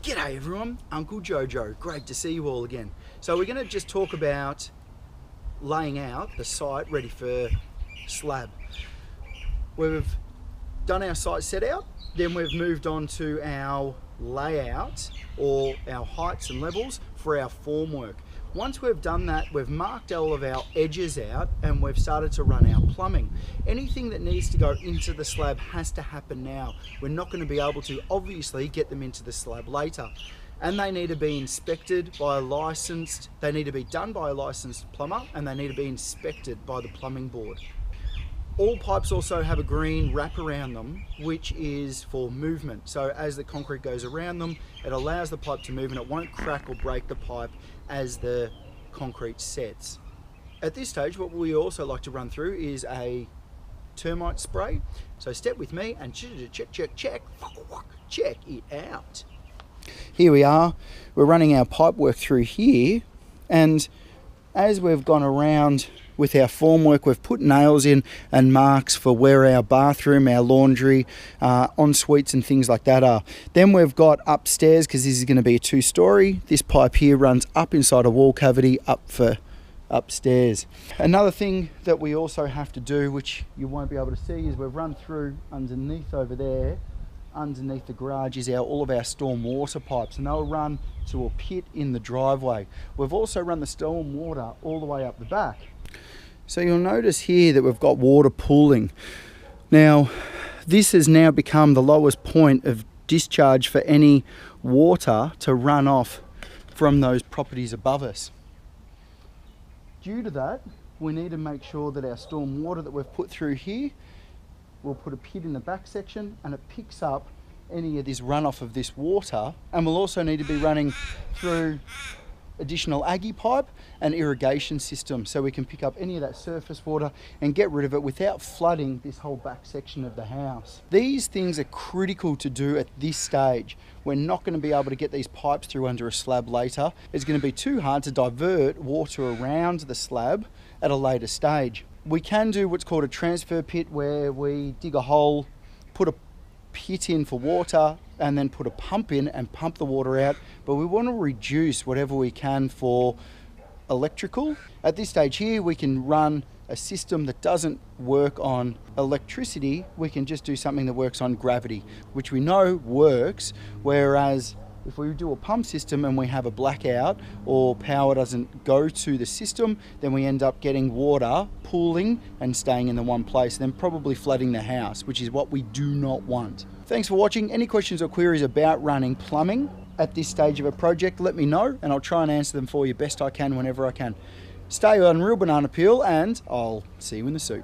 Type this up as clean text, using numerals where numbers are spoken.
G'day everyone, Uncle Jojo. Great to see you all again. So we're going to just talk about laying out the site ready for slab. We've done our site set out, then we've moved on to our layout or our heights and levels for our formwork. Once we've done that, we've marked all of our edges out and we've started to run our plumbing. Anything that needs to go into the slab has to happen now. We're not going to be able to obviously get them into the slab later. And they need to be inspected by a licensed, they need to be done by a licensed plumber, and they need to be inspected by the plumbing board. All pipes also have a green wrap around them, which is for movement. So as the concrete goes around them, it allows the pipe to move and it won't crack or break the pipe as the concrete sets. At this stage, what we also like to run through is a termite spray. So step with me and check it out. Here we are, we're running our pipe work through here, and as we've gone around with our formwork, we've put nails in and marks for where our bathroom, our laundry, en-suites and things like that are. Then we've got upstairs, because this is going to be a 2-story, this pipe here runs up inside a wall cavity up for upstairs. Another thing that we also have to do, which you won't be able to see, is we've run through underneath over there. Underneath the garage is all of our storm water pipes, and they'll run to a pit in the driveway. We've also run the storm water all the way up the back. So you'll notice here that we've got water pooling. Now, this has now become the lowest point of discharge for any water to run off from those properties above us. Due to that, we need to make sure that our storm water that we've put through here, we'll put a pit in the back section and it picks up any of this runoff of this water, and we'll also need to be running through additional Aggie pipe and irrigation system so we can pick up any of that surface water and get rid of it without flooding this whole back section of the house. These things are critical to do at this stage. We're not going to be able to get these pipes through under a slab later. It's going to be too hard to divert water around the slab at a later stage. We can do what's called a transfer pit, where we dig a hole, put a pit in for water, and then put a pump in and pump the water out, but we want to reduce whatever we can for electrical. At this stage here, we can run a system that doesn't work on electricity. We can just do something that works on gravity, which we know works, whereas if we do a pump system and we have a blackout or power doesn't go to the system, then we end up getting water pooling and staying in the one place, then probably flooding the house, which is what we do not want. Thanks for watching. Any questions or queries about running plumbing at this stage of a project, let me know and I'll try and answer them for you best I can whenever I can. Stay on Real Banana Peel and I'll see you in the soup.